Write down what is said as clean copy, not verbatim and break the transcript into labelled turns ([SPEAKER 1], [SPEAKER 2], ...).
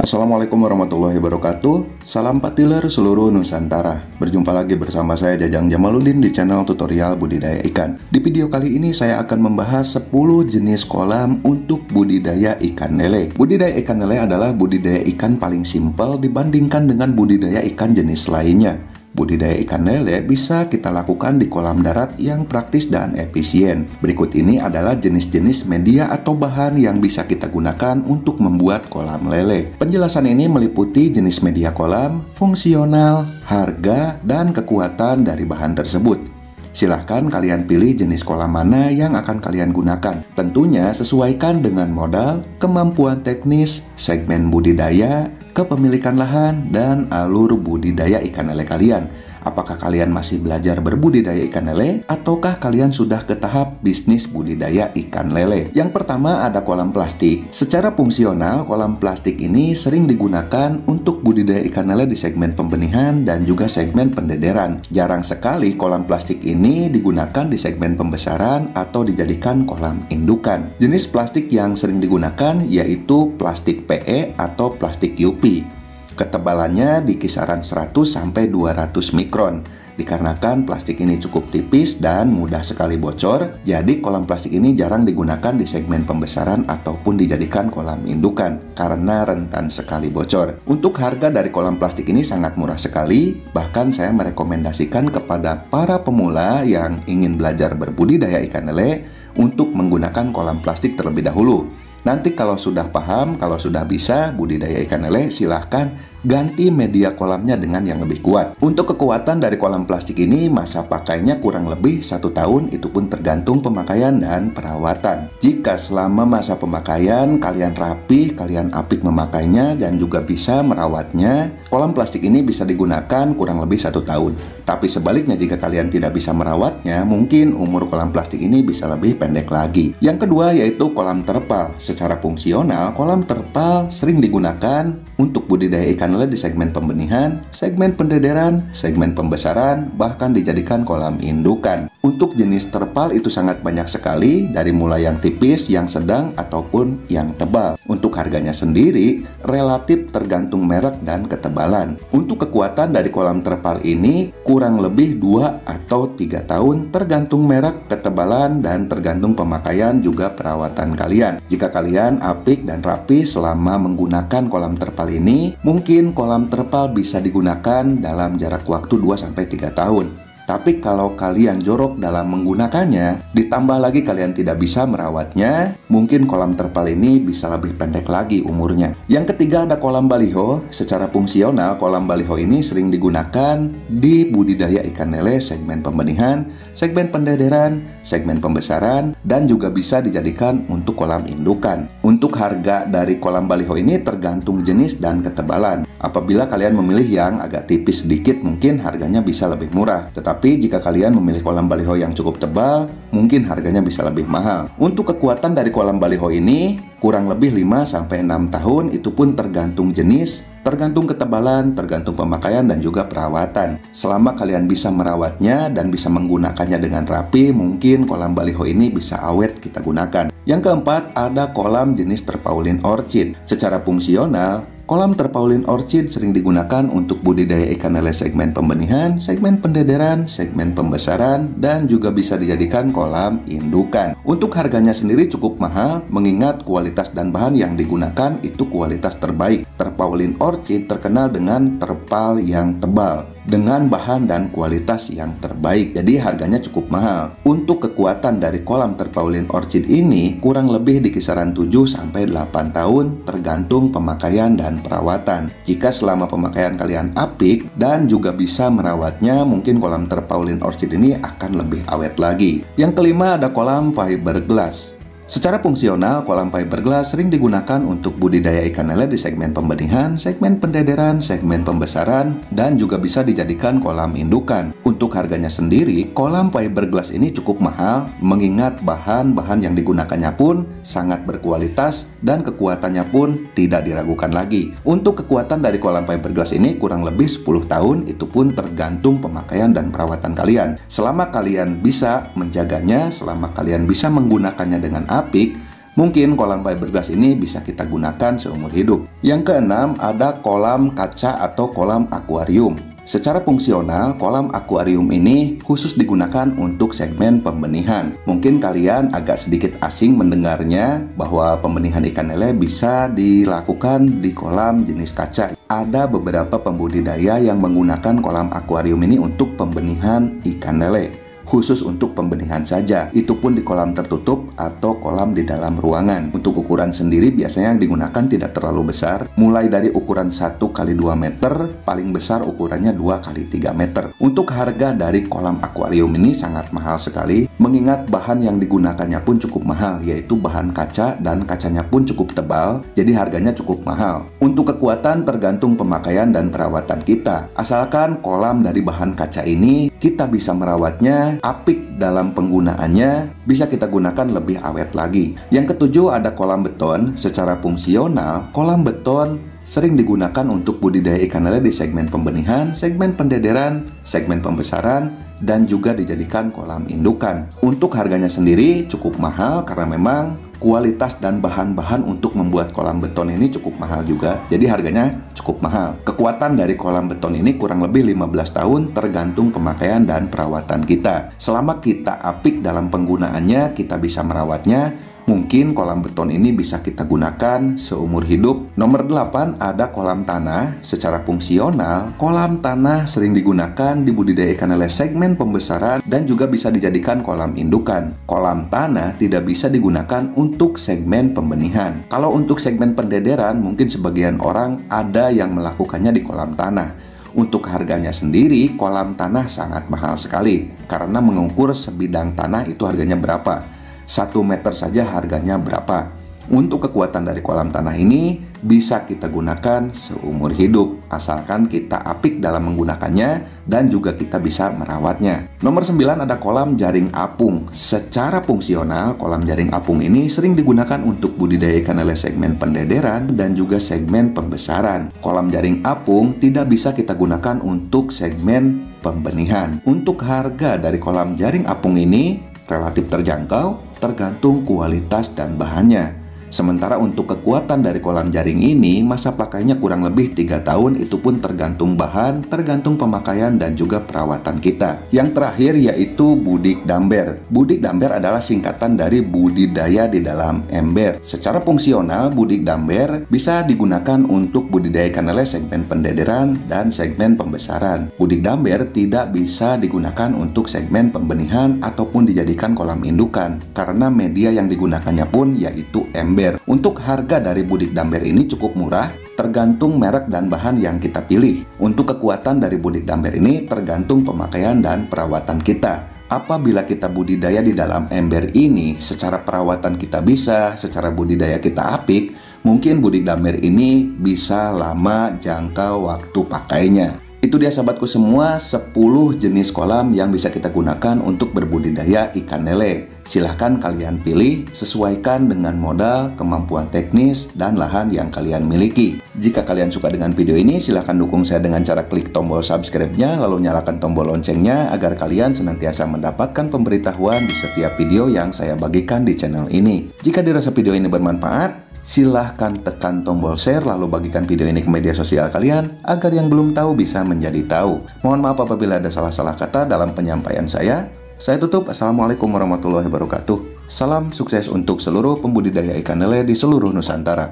[SPEAKER 1] Assalamualaikum warahmatullahi wabarakatuh. Salam patiler seluruh Nusantara. Berjumpa lagi bersama saya Jajang Jamaluddin di channel tutorial budidaya ikan. Di video kali ini saya akan membahas 10 jenis kolam untuk budidaya ikan lele. Budidaya ikan lele adalah budidaya ikan paling simpel dibandingkan dengan budidaya ikan jenis lainnya. Budidaya ikan lele bisa kita lakukan di kolam darat yang praktis dan efisien. Berikut ini adalah jenis-jenis media atau bahan yang bisa kita gunakan untuk membuat kolam lele. Penjelasan ini meliputi jenis media kolam, fungsional, harga, dan kekuatan dari bahan tersebut. Silahkan kalian pilih jenis kolam mana yang akan kalian gunakan. Tentunya sesuaikan dengan modal, kemampuan teknis, segmen budidaya, kepemilikan lahan, dan alur budidaya ikan lele kalian. Apakah kalian masih belajar berbudidaya ikan lele ataukah kalian sudah ke tahap bisnis budidaya ikan lele? Yang pertama ada kolam plastik. Secara fungsional, kolam plastik ini sering digunakan untuk budidaya ikan lele di segmen pembenihan dan juga segmen pendederan. Jarang sekali kolam plastik ini digunakan di segmen pembesaran atau dijadikan kolam indukan. Jenis plastik yang sering digunakan yaitu plastik PE atau plastik UP. Ketebalannya di kisaran 100-200 mikron. Dikarenakan plastik ini cukup tipis dan mudah sekali bocor, jadi kolam plastik ini jarang digunakan di segmen pembesaran ataupun dijadikan kolam indukan karena rentan sekali bocor. Untuk harga dari kolam plastik ini sangat murah sekali, bahkan saya merekomendasikan kepada para pemula yang ingin belajar berbudidaya ikan lele untuk menggunakan kolam plastik terlebih dahulu. Nanti kalau sudah paham, kalau sudah bisa budidaya ikan lele, silahkan ganti media kolamnya dengan yang lebih kuat. Untuk kekuatan dari kolam plastik ini, masa pakainya kurang lebih 1 tahun, itu pun tergantung pemakaian dan perawatan. Jika selama masa pemakaian kalian rapi, kalian apik memakainya dan juga bisa merawatnya, kolam plastik ini bisa digunakan kurang lebih 1 tahun. Tapi sebaliknya jika kalian tidak bisa merawatnya, mungkin umur kolam plastik ini bisa lebih pendek lagi. Yang kedua yaitu kolam terpal. Secara fungsional, kolam terpal sering digunakan untuk budidaya ikan lele di segmen pembenihan, segmen pendederan, segmen pembesaran, bahkan dijadikan kolam indukan. Untuk jenis terpal itu sangat banyak sekali, dari mulai yang tipis, yang sedang, ataupun yang tebal. Untuk harganya sendiri, relatif tergantung merek dan ketebalan. Untuk kekuatan dari kolam terpal ini, kurang lebih 2 atau 3 tahun, tergantung merek, ketebalan, dan tergantung pemakaian juga perawatan kalian. Jika kalian apik dan rapi selama menggunakan kolam terpal ini, mungkin kolam terpal bisa digunakan dalam jarak waktu 2-3 tahun. Tapi kalau kalian jorok dalam menggunakannya, ditambah lagi kalian tidak bisa merawatnya, mungkin kolam terpal ini bisa lebih pendek lagi umurnya. Yang ketiga ada kolam baliho. Secara fungsional, kolam baliho ini sering digunakan di budidaya ikan lele segmen pembenihan, segmen pendederan, segmen pembesaran, dan juga bisa dijadikan untuk kolam indukan. Untuk harga dari kolam baliho ini tergantung jenis dan ketebalan. Apabila kalian memilih yang agak tipis sedikit, mungkin harganya bisa lebih murah. Tetapi jika kalian memilih kolam baliho yang cukup tebal, mungkin harganya bisa lebih mahal. Untuk kekuatan dari kolam baliho ini, kurang lebih 5-6 tahun, itu pun tergantung jenis, tergantung ketebalan, tergantung pemakaian dan juga perawatan. Selama kalian bisa merawatnya dan bisa menggunakannya dengan rapi, mungkin kolam baliho ini bisa awet kita gunakan. Yang keempat, ada kolam jenis terpauline orchid. Secara fungsional, kolam terpauline orchid sering digunakan untuk budidaya ikan lele segmen pembenihan, segmen pendederan, segmen pembesaran, dan juga bisa dijadikan kolam indukan. Untuk harganya sendiri cukup mahal, mengingat kualitas dan bahan yang digunakan itu kualitas terbaik. Terpauline orchid terkenal dengan terpal yang tebal, dengan bahan dan kualitas yang terbaik, jadi harganya cukup mahal. Untuk kekuatan dari kolam terpauline orchid ini kurang lebih di kisaran 7-8 tahun, tergantung pemakaian dan perawatan. Jika selama pemakaian kalian apik dan juga bisa merawatnya, mungkin kolam terpauline orchid ini akan lebih awet lagi. Yang kelima ada kolam fiberglass. Secara fungsional, kolam fiberglass sering digunakan untuk budidaya ikan lele di segmen pembenihan, segmen pendederan, segmen pembesaran, dan juga bisa dijadikan kolam indukan. Untuk harganya sendiri, kolam fiberglass ini cukup mahal, mengingat bahan-bahan yang digunakannya pun sangat berkualitas dan kekuatannya pun tidak diragukan lagi. Untuk kekuatan dari kolam fiberglass ini kurang lebih 10 tahun, itu pun tergantung pemakaian dan perawatan kalian. Selama kalian bisa menjaganya, selama kalian bisa menggunakannya dengan apik, Mungkin kolam fiberglass ini bisa kita gunakan seumur hidup. Yang keenam, ada kolam kaca atau kolam akuarium. Secara fungsional, kolam akuarium ini khusus digunakan untuk segmen pembenihan. Mungkin kalian agak sedikit asing mendengarnya bahwa pembenihan ikan lele bisa dilakukan di kolam jenis kaca. Ada beberapa pembudidaya yang menggunakan kolam akuarium ini untuk pembenihan ikan lele. Khusus untuk pembenihan saja, itu pun di kolam tertutup atau kolam di dalam ruangan. Untuk ukuran sendiri biasanya yang digunakan tidak terlalu besar, mulai dari ukuran 1x2 meter, paling besar ukurannya 2x3 meter. Untuk harga dari kolam akuarium ini sangat mahal sekali, mengingat bahan yang digunakannya pun cukup mahal, yaitu bahan kaca dan kacanya pun cukup tebal, jadi harganya cukup mahal. Untuk kekuatan tergantung pemakaian dan perawatan kita. Asalkan kolam dari bahan kaca ini kita bisa merawatnya apik dalam penggunaannya, bisa kita gunakan lebih awet lagi. Yang ketujuh, ada kolam beton. Secara fungsional, kolam beton sering digunakan untuk budidaya ikan lele di segmen pembenihan, segmen pendederan, segmen pembesaran, dan juga dijadikan kolam indukan. Untuk harganya sendiri cukup mahal karena memang kualitas dan bahan-bahan untuk membuat kolam beton ini cukup mahal juga. Jadi harganya cukup mahal. Kekuatan dari kolam beton ini kurang lebih 15 tahun tergantung pemakaian dan perawatan kita. Selama kita apik dalam penggunaannya, kita bisa merawatnya, mungkin kolam beton ini bisa kita gunakan seumur hidup. Nomor 8, ada kolam tanah. Secara fungsional, kolam tanah sering digunakan di budidaya ikan lele segmen pembesaran dan juga bisa dijadikan kolam indukan. Kolam tanah tidak bisa digunakan untuk segmen pembenihan. Kalau untuk segmen pendederan, mungkin sebagian orang ada yang melakukannya di kolam tanah. Untuk harganya sendiri, kolam tanah sangat mahal sekali karena mengukur sebidang tanah itu harganya berapa. 1 meter saja harganya berapa. Untuk kekuatan dari kolam tanah ini bisa kita gunakan seumur hidup, asalkan kita apik dalam menggunakannya dan juga kita bisa merawatnya. Nomor 9, ada kolam jaring apung. Secara fungsional, kolam jaring apung ini sering digunakan untuk budidaya ikan lele segmen pendederan dan juga segmen pembesaran. Kolam jaring apung tidak bisa kita gunakan untuk segmen pembenihan. Untuk harga dari kolam jaring apung ini relatif terjangkau, tergantung kualitas dan bahannya. Sementara untuk kekuatan dari kolam jaring ini, masa pakainya kurang lebih 3 tahun, itu pun tergantung bahan, tergantung pemakaian dan juga perawatan kita. Yang terakhir yaitu budik damber. Budik damber adalah singkatan dari budidaya di dalam ember. Secara fungsional, budik damber bisa digunakan untuk budidaya ikan lele segmen pendederan dan segmen pembesaran. Budik damber tidak bisa digunakan untuk segmen pembenihan ataupun dijadikan kolam indukan, karena media yang digunakannya pun yaitu ember. Untuk harga dari budik damber ini cukup murah, tergantung merek dan bahan yang kita pilih. Untuk kekuatan dari budik damber ini tergantung pemakaian dan perawatan kita. Apabila kita budidaya di dalam ember ini, secara perawatan kita bisa, secara budidaya kita apik, mungkin budik damber ini bisa lama jangka waktu pakainya. Itu dia sahabatku semua, 10 jenis kolam yang bisa kita gunakan untuk berbudidaya ikan lele. Silahkan kalian pilih, sesuaikan dengan modal, kemampuan teknis, dan lahan yang kalian miliki. Jika kalian suka dengan video ini, silahkan dukung saya dengan cara klik tombol subscribe-nya, lalu nyalakan tombol loncengnya agar kalian senantiasa mendapatkan pemberitahuan di setiap video yang saya bagikan di channel ini. Jika dirasa video ini bermanfaat, silahkan tekan tombol share lalu bagikan video ini ke media sosial kalian agar yang belum tahu bisa menjadi tahu. Mohon maaf apabila ada salah-salah kata dalam penyampaian saya. Saya tutup. Assalamualaikum warahmatullahi wabarakatuh. Salam sukses untuk seluruh pembudidaya ikan lele di seluruh Nusantara.